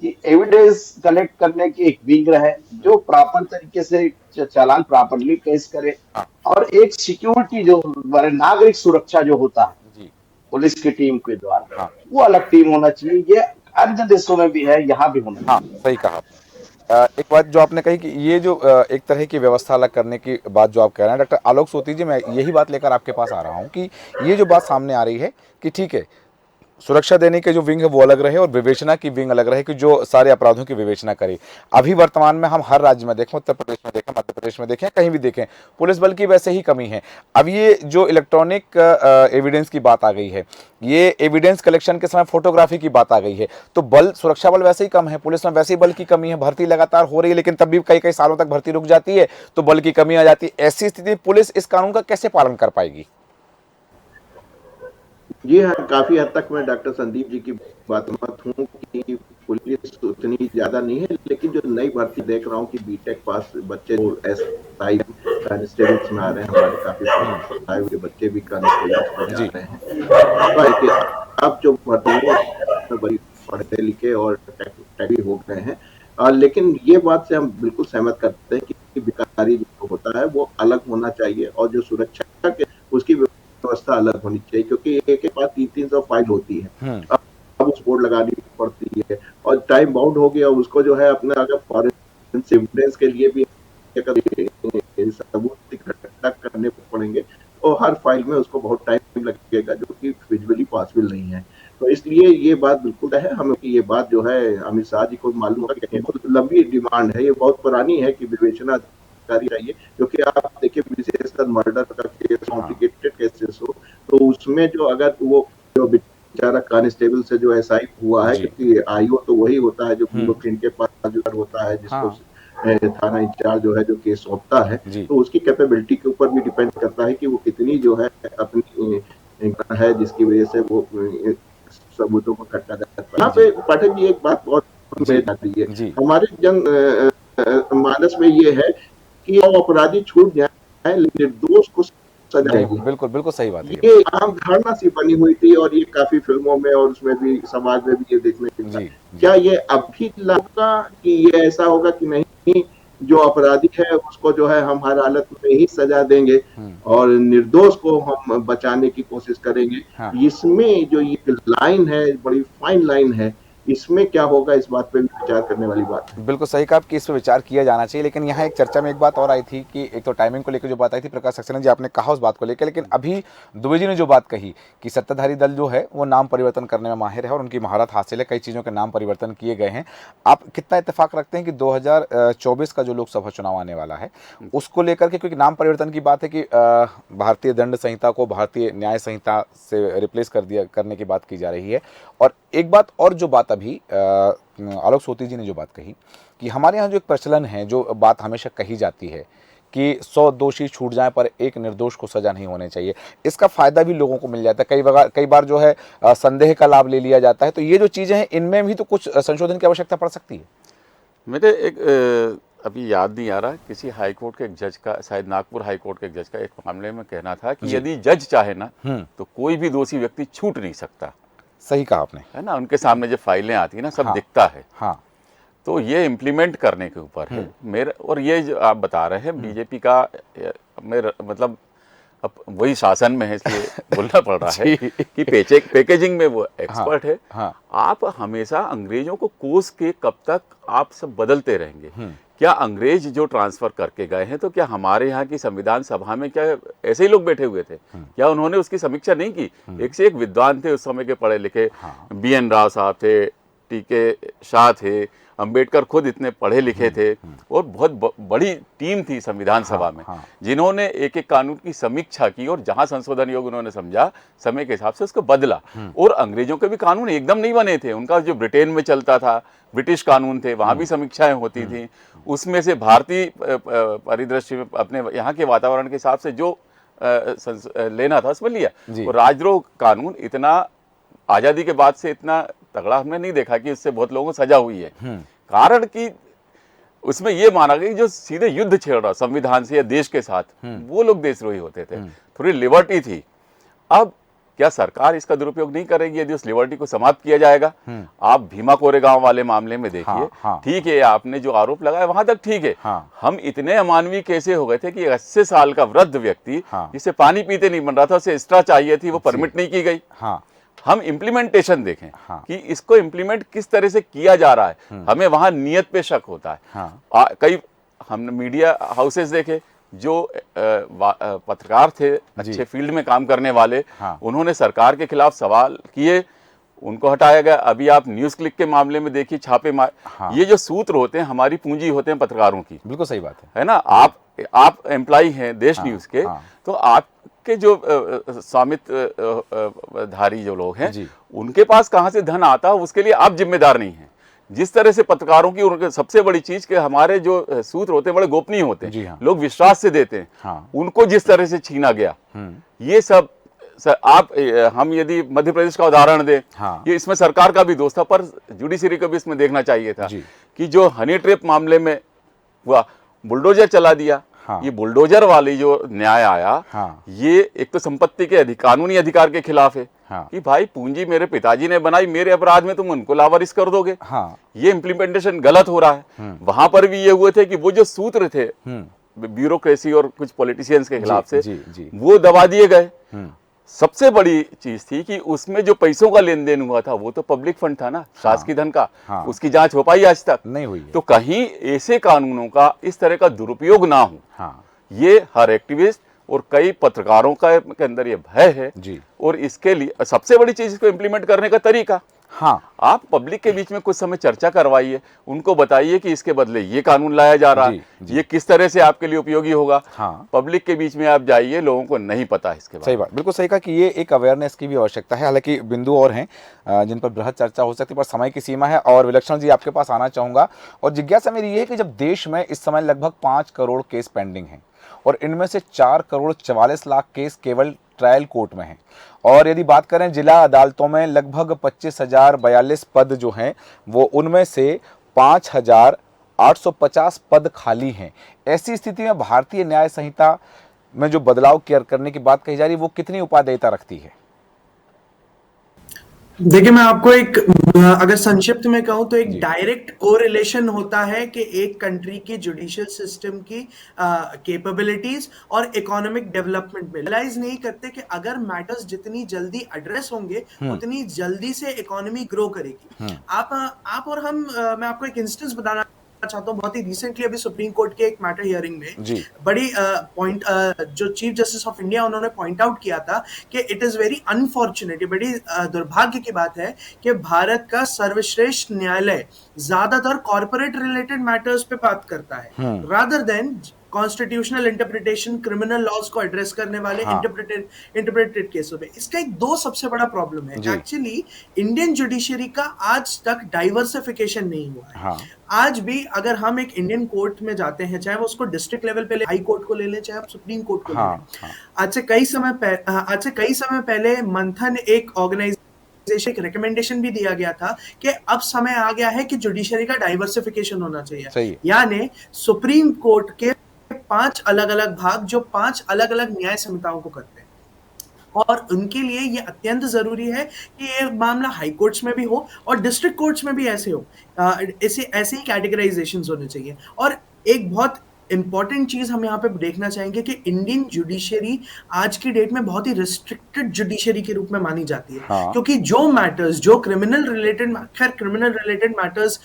कि एविडेंस कलेक्ट करने की एक विंग है, जो प्रॉपर तरीके से चालान प्रॉपरली पेश करे, हाँ और एक सिक्योरिटी जो नागरिक सुरक्षा जो होता है जी पुलिस की टीम के द्वारा, हाँ वो अलग टीम होना चाहिए। ये अन्य देशों में भी है, यहाँ भी होना हाँ चाहिए। सही कहा आपने। एक बात जो आपने कही कि ये जो एक तरह की व्यवस्था अलग करने की बात जो आप कह रहे हैं, डॉक्टर आलोक सोती जी, मैं यही बात लेकर आपके पास आ रहा हूँ कि ये जो बात सामने आ रही है कि ठीक है, सुरक्षा देने के जो विंग है वो अलग रहे और विवेचना की विंग अलग रहे कि जो सारे अपराधों की विवेचना करे। अभी वर्तमान में हम हर राज्य में देखें, उत्तर प्रदेश में देखें, मध्य प्रदेश में देखें, कहीं भी देखें, पुलिस बल की वैसे ही कमी है। अब ये जो इलेक्ट्रॉनिक एविडेंस की बात आ गई है, ये एविडेंस कलेक्शन के समय फोटोग्राफी की बात आ गई है, तो बल, सुरक्षा बल वैसे ही कम है, पुलिस में वैसे ही बल की कमी है। भर्ती लगातार हो रही है, लेकिन तब भी कई कई सालों तक भर्ती रुक जाती है, तो बल की कमी आ जाती है। ऐसी स्थिति पुलिस इस कानून का कैसे पालन कर पाएगी? जी हाँ, काफी हद तक मैं डॉक्टर संदीप जी की बात मत हूँ कि पुलिस उतनी ज्यादा नहीं है, लेकिन जो नई भर्ती देख रहा हूँ कि बीटेक पास बच्चे एसआई कांस्टेबल्स में आ रहे हैं, हमारे काफी पढ़ाए हुए बच्चे भी कांस्टेबल्स में जी। आ रहे हैं। कि अब जो भर्ती है बड़ी पढ़े लिखे और टैगी हो गए हैं, लेकिन ये बात से हम बिल्कुल सहमत करते हैं कि भिखारी जो होता है वो अलग होना चाहिए और जो सुरक्षा के उसकी व्यवस्था अलग होनी चाहिए, क्योंकि एक के पास 300 फाइल होती है। अब उस बोर्ड लगानी पड़ती है और टाइम बाउंड हो गया, उसको जो है अपना अगर फॉरेंसिक एविडेंस के लिए भी सबूत इकट्ठा करने पड़ेंगे और हर फाइल में उसको बहुत टाइम लगेगा, जो कि फिजिबली पॉसिबल नहीं है। तो इसलिए ये बात बिल्कुल है, हमें ये बात जो है अमित शाह जी को मालूम होगा कि बहुत लंबी डिमांड है, ये बहुत पुरानी है कि विवेचना चाहिए, क्योंकि आप देखिए विशेषकर मर्डर का केस, कॉम्प्लिकेटेड केसेस हो, तो उसमें जो अगर वो जो बेचारा कांस्टेबल से जो एसआई हुआ है, क्योंकि आईओ तो वही होता है जो फिंगरप्रिंट के पास जो होता है, जिसको थाना इंचार्ज जो है जो केस सौंपता है, तो उसकी कैपेबिलिटी के ऊपर भी डिपेंड करता है कि वो कितनी जो है अपनी है जिसकी वजह से वो सबूतों को इकट्ठा करता है। यहाँ पे पाठक जी एक बात बहुत जाती है, हमारे जन मानस में ये है कि वो अपराधी छूट जाए लेकिन निर्दोष को सजा देगी। बिल्कुल बिल्कुल सही बात है। ये आम धारणा सी बनी हुई थी और ये काफी फिल्मों में और उसमें भी समाज में भी ये देखने को मिलता है। क्या ये अभी लगता कि ये ऐसा होगा कि नहीं, जो अपराधी है उसको जो है हम हर हालत में ही सजा देंगे और निर्दोष को हम बचाने की कोशिश करेंगे? इसमें जो ये लाइन है, बड़ी फाइन लाइन है, इसमें क्या होगा, इस बात पे भी विचार करने वाली बात है। बिल्कुल सही कहा कि इस पे विचार किया जाना चाहिए, लेकिन यहाँ एक चर्चा में एक बात और आई थी कि एक तो टाइमिंग को लेकर जो बात आई थी, प्रकाश सक्सेना जी आपने कहा उस बात को लेकर, लेकिन अभी दुबे जी ने जो बात कही कि सत्ताधारी दल जो है वो नाम परिवर्तन करने में माहिर है और उनकी महारत हासिल है, कई चीज़ों के नाम परिवर्तन किए गए हैं। आप कितना इत्तेफाक रखते हैं कि 2024 का जो लोकसभा चुनाव आने वाला है उसको लेकर के, क्योंकि नाम परिवर्तन की बात है कि भारतीय दंड संहिता को भारतीय न्याय संहिता से रिप्लेस करने की बात की जा रही है। और एक बात और जो बात अभी आलोक सोती जी ने जो बात कही कि हमारे यहाँ जो एक प्रचलन है, जो बात हमेशा कही जाती है कि 100 दोषी छूट जाएं पर एक निर्दोष को सजा नहीं होनी चाहिए, इसका फायदा भी लोगों को मिल जाता है। कई बार जो है संदेह का लाभ ले लिया जाता है। तो ये जो चीज़ें हैं इनमें भी तो कुछ संशोधन की आवश्यकता पड़ सकती है। मेरे एक अभी याद नहीं आ रहा, किसी हाई कोर्ट के एक जज का, शायद नागपुर हाई कोर्ट के एक जज का एक मामले में कहना था कि यदि जज चाहे ना तो कोई भी दोषी व्यक्ति छूट नहीं सकता। सही कहा आपने, है ना, उनके सामने जो फाइलें आती है ना सब दिखता है। हाँ, तो ये इम्प्लीमेंट करने के ऊपर है मेरा। और ये जो आप बता रहे हैं बीजेपी का, मेरा मतलब अब वही शासन में है इसलिए बोलना पड़ रहा है कि पैकेजिंग में वो एक्सपर्ट है। आप हमेशा अंग्रेजों को कोस के कब तक आप सब बदलते रहेंगे? क्या अंग्रेज जो ट्रांसफर करके गए हैं तो क्या हमारे यहाँ की संविधान सभा में क्या ऐसे ही लोग बैठे हुए थे? क्या उन्होंने उसकी समीक्षा नहीं की? एक से एक विद्वान थे उस समय के, पढ़े लिखे। BN राव साहब थे, TK शाह थे, अंबेडकर खुद इतने पढ़े लिखे थे और बहुत बड़ी टीम थी संविधान सभा में, जिन्होंने एक एक कानून की समीक्षा की और जहां संशोधन योग्य उन्होंने समझा समय के हिसाब से उसको बदला। और अंग्रेजों के भी कानून एकदम नहीं बने थे, उनका जो ब्रिटेन में चलता था ब्रिटिश कानून थे, वहां भी समीक्षाएं होती थी। उसमें से भारतीय परिदृश्य में अपने यहाँ के वातावरण के हिसाब से जो लेना था उसमें लिया। और राजद्रोह कानून इतना आजादी के बाद से इतना तगड़ा हमने नहीं देखा कि उससे बहुत लोगों को सजा हुई है। कारण कि उसमें ये माना गया कि जो सीधे युद्ध छेड़ रहा संविधान से या देश के साथ, वो लोग देशद्रोही होते थे। थोड़ी लिबर्टी थी। अब क्या सरकार इसका दुरुपयोग नहीं करेगी यदि उस लिबर्टी को समाप्त किया जाएगा? आप भीमा कोरेगांव वाले मामले में देखिए, ठीक है आपने जो आरोप लगाया वहां तक ठीक है। हम इतने अमानवीय कैसे हो गए थे कि 80 साल का वृद्ध व्यक्ति जिसे पानी पीते नहीं बन रहा था, उसे एक्स्ट्रा चाहिए थी, वो परमिट नहीं की गई। हम इम्प्लीमेंटेशन देखें कि इसको इम्प्लीमेंट किस तरह से किया जा रहा है, हमें वहां नियत पे शक होता है। कई हमने मीडिया हाउसेस देखे, जो पत्रकार थे अच्छे फील्ड में काम करने वाले, उन्होंने सरकार के खिलाफ सवाल किए, उनको हटाया गया। अभी आप न्यूज क्लिक के मामले में देखिए, छापे ये जो सूत्र होते हैं हमारी पूंजी होते हैं पत्रकारों की। बिल्कुल सही बात है ना। आप एम्प्लॉय हैं देश न्यूज के, तो आपके जो स्वामित्व धारी जो लोग हैं उनके पास कहां से धन आता है उसके लिए आप जिम्मेदार नहीं हैं। जिस तरह से पत्रकारों की उनके सबसे बड़ी चीज के हमारे जो सूत्र होते हैं बड़े गोपनीय होते हैं, लोग विश्वास से देते हैं, उनको जिस तरह से छीना गया, ये सब आप हम यदि मध्य प्रदेश का उदाहरण दें, हाँ। ये इसमें सरकार का भी दोष था, पर जुडिशरी को भी इसमें देखना चाहिए था जी। कि जो हनी ट्रैप मामले में हुआ, बुलडोजर चला दिया। हाँ। ये बुलडोजर वाली जो न्याय आया, हाँ। ये एक तो संपत्ति के कानूनी अधिकार के खिलाफ है। हाँ। कि भाई पूंजी मेरे पिताजी ने बनाई, मेरे अपराध में तुम उनको लावारिस कर दोगे। हाँ। ये इम्प्लीमेंटेशन गलत हो रहा है। वहां पर भी ये हुए थे कि वो जो सूत्र थे ब्यूरोक्रेसी और कुछ पॉलिटिशियंस के खिलाफ से, जी। वो दबा दिए गए। सबसे बड़ी चीज थी कि उसमें जो पैसों का लेन देन हुआ था वो तो पब्लिक फंड था ना, शासकीय धन का। हाँ। उसकी जांच हो पाई आज तक? नहीं हुई है। तो कहीं ऐसे कानूनों का इस तरह का दुरुपयोग ना हो, हाँ। ये हर एक्टिविस्ट और कई पत्रकारों का के अंदर ये भय है जी। और इसके लिए सबसे बड़ी चीज इसको इम्प्लीमेंट करने का तरीका, हाँ। आप पब्लिक के बीच में कुछ समय चर्चा करवाइए, उनको बताइए कि इसके बदले ये कानून लाया जा रहा है, ये किस तरह से आपके लिए उपयोगी होगा। हाँ। पब्लिक के बीच में आप जाइए, लोगों को नहीं पता है इसके बारे में। सही बात, बिल्कुल सही कहा कि ये एक अवेयरनेस की भी आवश्यकता है। हालांकि बिंदु और हैं जिन पर बृहद चर्चा हो सकती है, पर समय की सीमा है। और विलक्षण जी आपके पास आना चाहूँगा, और जिज्ञासा मेरी ये है कि जब देश में इस समय लगभग 5 करोड़ केस पेंडिंग हैं और इनमें से 4 करोड़ 44 लाख केस केवल ट्रायल कोर्ट में हैं, और यदि बात करें जिला अदालतों में लगभग 25,042 पद जो हैं, वो उनमें से 5,850 पद खाली हैं। ऐसी स्थिति में भारतीय न्याय संहिता में जो बदलाव करने की बात कही जा रही है, वो कितनी उपादेयता रखती है? देखिए, मैं आपको एक अगर संक्षिप्त में कहूं तो एक डायरेक्ट कोरिलेशन होता है कि एक कंट्री की जुडिशियल सिस्टम की कैपेबिलिटीज और इकोनॉमिक डेवलपमेंट में रियलाइज नहीं करते कि अगर मैटर्स जितनी जल्दी एड्रेस होंगे उतनी जल्दी से इकोनॉमी ग्रो करेगी। आप और हम मैं आपको एक इंस्टेंस बताना चाहता हूँ। बहुत ही रिसेंटली अभी सुप्रीम कोर्ट के एक मैटर हियरिंग में बड़ी पॉइंट जो चीफ जस्टिस ऑफ इंडिया उन्होंने पॉइंट आउट किया था कि इट इज वेरी अनफॉर्चुनेट, बड़ी दुर्भाग्य की बात है कि भारत का सर्वश्रेष्ठ न्यायालय ज्यादातर कॉर्पोरेट रिलेटेड मैटर्स पे बात करता है rather than constitutional interpretation, criminal laws को एड्रेस करने वाले इंटरप्रेटेड केसों में। इसका एक दो सबसे बड़ा प्रॉब्लम है। एक्चुअली इंडियन जुडिशरी का आज तक डाइवर्सिफिकेशन नहीं हुआ है। आज भी अगर हम एक इंडियन कोर्ट में जाते हैं, चाहे वो उसको डिस्ट्रिक्ट लेवल पे हाई कोर्ट को ले लें, चाहे आप सुप्रीम कोर्ट को ले लें, आज से कई समय पहले मंथन एक ऑर्गेनाइजेशन एक रिकमेंडेशन भी दिया गया था कि अब समय आ गया है कि जुडिशरी का डाइवर्सिफिकेशन होना चाहिए। यानी सुप्रीम कोर्ट के 5 अलग अलग भाग जो 5 अलग अलग न्याय संहिताओं को करते हैं, और उनके लिए ये अत्यंत जरूरी है कि ये मामला हाई कोर्ट्स में भी हो और डिस्ट्रिक्ट कोर्ट्स में भी ऐसे हो। ऐसे ही कैटेगराइजेशंस होने चाहिए। और एक बहुत इंपॉर्टेंट चीज हम यहाँ पे देखना चाहेंगे कि इंडियन जुडिशरी आज की डेट में बहुत ही रिस्ट्रिक्टेड जुडिशरी के रूप में मानी जाती है। क्योंकि जो मैटर्स जो criminal related matters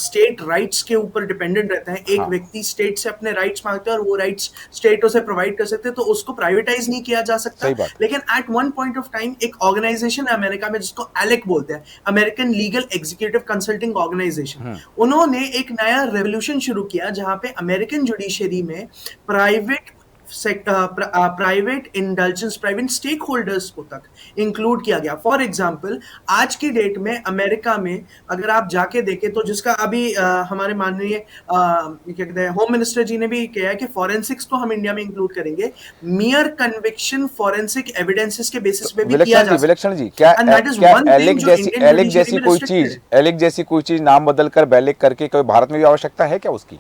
state rights के ऊपर डिपेंडेंट रहते हैं। एक व्यक्ति स्टेट से अपने राइट्स मांगते हैं और वो राइट्स स्टेट उसे प्रोवाइड कर सकते हैं, तो उसको प्राइवेटाइज नहीं किया जा सकता। लेकिन at one point of time एक ऑर्गेनाइजेशन है अमेरिका में जिसको एलेक बोलते हैं, American legal executive consulting organisation, उन्होंने एक नया रेवोल्यूशन शुरू किया जहां पे अमेरिकन जुडिशरी में private indulgence, private stakeholders को तक इंक्लूड किया गया। फॉर एग्जांपल, आज की डेट में अमेरिका में अगर आप जाके देखें तो जिसका अभी हमारे माननीय क्या कहते हैं होम मिनिस्टर जी ने भी किया है कि फॉरेंसिक्स को हम इंडिया में इंक्लूड करेंगे। मियर कन्विक्शन फॉरेंसिक एविडेंसेस के बेसिस पे भी किया जा सकता है। विलक्षण जी, क्या एलेक जैसी कोई चीज नाम बदलकर बेलेक करके कोई भारत में भी आवश्यकता है क्या उसकी?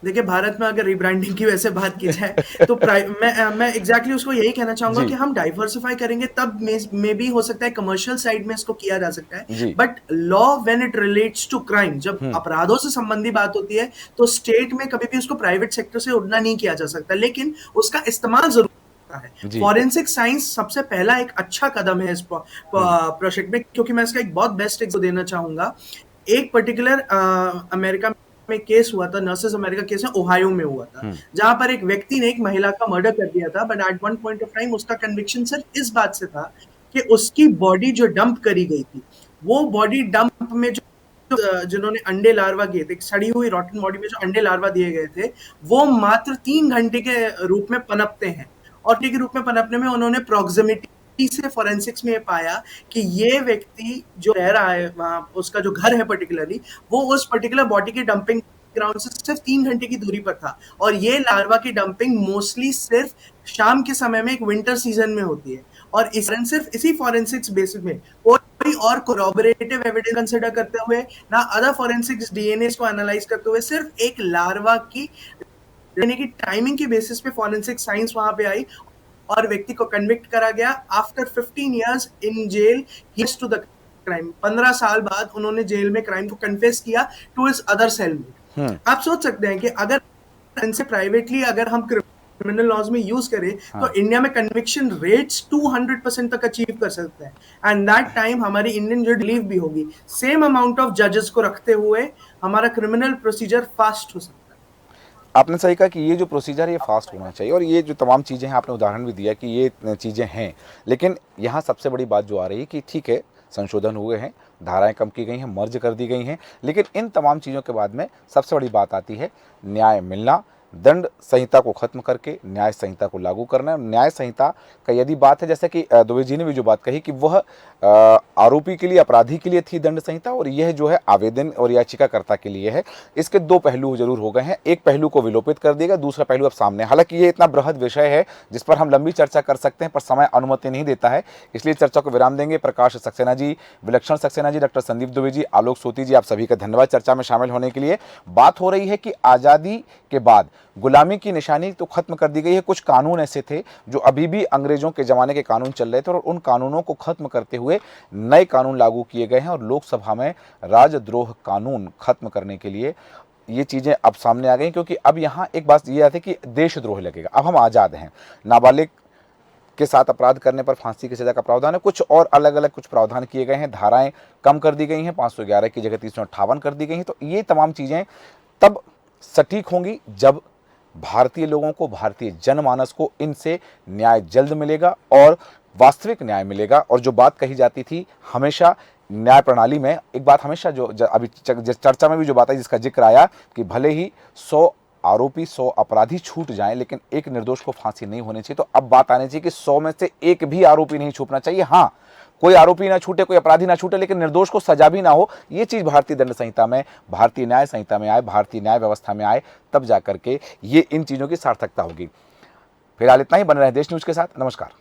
देखिए, भारत में अगर रिब्रांडिंग की वैसे बात की जाए तो मैं एग्जैक्टली उसको यही कहना चाहूंगा कि हम डाइवर्सिफाई करेंगे तब में भी हो सकता है कमर्शियल साइड में इसको किया जा सकता है। But law when it relates to crime, जब अपराधों से संबंधी बात होती है तो स्टेट में कभी भी उसको प्राइवेट सेक्टर से उड़ना नहीं किया जा सकता, लेकिन उसका इस्तेमाल जरूर है। फॉरेंसिक साइंस सबसे पहला एक अच्छा कदम है इस प्रोजेक्ट में, क्योंकि मैं इसका एक बहुत बेस्ट एग्जांपल देना चाहूंगा। एक पर्टिकुलर अमेरिका में केस हुआ था, नर्सेस अमेरिका केस है, ओहायो में हुआ था, जहां पर एक व्यक्ति ने एक महिला का मर्डर कर दिया था। But at one point of time उसका कन्विक्शन सिर्फ इस बात से था कि उसकी बॉडी जो डंप करी गई थी, वो बॉडी डंप में जो जिन्होंने अंडे लार्वा दिए थे, सड़ी हुई रॉटन बॉडी में जो अंडे लार्वा दिए गए थे, वो मात्र 3 घंटे के रूप में पनपते हैं। और के रूप में पनपने में उन्होंने प्रॉक्सिमिटी से फॉरेंसिक्स में पाया कि ये व्यक्ति जो रह रहा है वहां, उसका जो घर है पर्टिकुलरली, वो उस पर्टिकुलर बॉडी की डंपिंग ग्राउंड से सिर्फ 3 घंटे की दूरी पर था, और ये लार्वा की डंपिंग मोस्टली सिर्फ शाम के समय में एक विंटर सीजन में होती है, और इस सिर्फ इसी फॉरेंसिक्स बेसिस में कोई और कोरोबोरेटिव एविडेंस कंसिडर करते हुए, ना अदर फॉरेंसिक्स डीएनए को एनालाइज करते हुए, सिर्फ एक लार्वा की यानी कि टाइमिंग की बेसिस पे फॉरेंसिक साइंस वहां पे आई और व्यक्ति को कन्विक्ट करा गया। After 15 years in jail he to the crime, 15 साल बाद उन्होंने जेल में क्राइम को कन्फेस किया टू हिज अदर सेलमेट। आप सोच सकते हैं कि अगर इनसे प्राइवेटली अगर हम क्रिमिनल लॉज में यूज करें तो इंडिया में कन्विक्शन रेट्स 200% तक अचीव कर सकते हैं, एंड दैट टाइम हमारी इंडियन जो रिलीव भी होगी। सेम अमाउंट ऑफ जजेस को रखते हुए हमारा क्रिमिनल प्रोसीजर फास्ट हो सकता है। आपने सही कहा कि ये जो प्रोसीजर है ये फास्ट होना चाहिए, और ये जो तमाम चीज़ें हैं, आपने उदाहरण भी दिया कि ये चीज़ें हैं, लेकिन यहाँ सबसे बड़ी बात जो आ रही है कि ठीक है संशोधन हुए हैं, धाराएं कम की गई हैं, मर्ज कर दी गई हैं, लेकिन इन तमाम चीज़ों के बाद में सबसे बड़ी बात आती है न्याय मिलना। दंड संहिता को खत्म करके न्याय संहिता को लागू करना है। न्याय संहिता का यदि बात है, जैसे कि दुबे जी ने भी जो बात कही कि वह आरोपी के लिए, अपराधी के लिए थी दंड संहिता, और यह जो है आवेदन और याचिकाकर्ता के लिए है। इसके दो पहलू जरूर हो गए हैं, एक पहलू को विलोपित कर देगा, दूसरा पहलू अब सामने। हालांकि ये इतना बृहद विषय है जिस पर हम लंबी चर्चा कर सकते हैं, पर समय अनुमति नहीं देता है, इसलिए चर्चा को विराम देंगे। प्रकाश सक्सेना जी, विलक्षण सक्सेना जी, डॉक्टर संदीप दुबे जी, आलोक सोती जी, आप सभी का धन्यवाद चर्चा में शामिल होने के लिए। बात हो रही है कि आज़ादी के बाद गुलामी की निशानी तो खत्म कर दी गई है, कुछ कानून ऐसे थे जो अभी भी अंग्रेजों के ज़माने के कानून चल रहे थे, और उन कानूनों को खत्म करते हुए नए कानून लागू किए गए हैं, और लोकसभा में राजद्रोह कानून खत्म करने के लिए ये चीज़ें अब सामने आ गई। क्योंकि अब यहाँ एक बात ये आती है कि देशद्रोह लगेगा, अब हम आज़ाद हैं, नाबालिग के साथ अपराध करने पर फांसी की सजा का प्रावधान है, कुछ और अलग अलग कुछ प्रावधान किए गए हैं, धाराएं कम कर दी गई हैं, 511 की जगह 358 कर दी गई हैं। तो ये तमाम चीज़ें तब सटीक होंगी जब भारतीय लोगों को, भारतीय जनमानस को इनसे न्याय जल्द मिलेगा और वास्तविक न्याय मिलेगा। और जो बात कही जाती थी हमेशा न्याय प्रणाली में, एक बात हमेशा जो अभी चर्चा में भी जो बात है, जिसका जिक्र आया कि भले ही 100 आरोपी, 100 अपराधी छूट जाएं, लेकिन एक निर्दोष को फांसी नहीं होनी चाहिए। तो अब बात आनी चाहिए कि 100 में से एक भी आरोपी नहीं छूटना चाहिए। हाँ, कोई आरोपी ना छूटे, कोई अपराधी ना छूटे, लेकिन निर्दोष को सजा भी ना हो। ये चीज़ भारतीय दंड संहिता में, भारतीय न्याय संहिता में आए, भारतीय न्याय व्यवस्था में आए, तब जाकर के ये इन चीज़ों की सार्थकता होगी। फिलहाल इतना ही, बने रहे देश न्यूज़ के साथ। नमस्कार।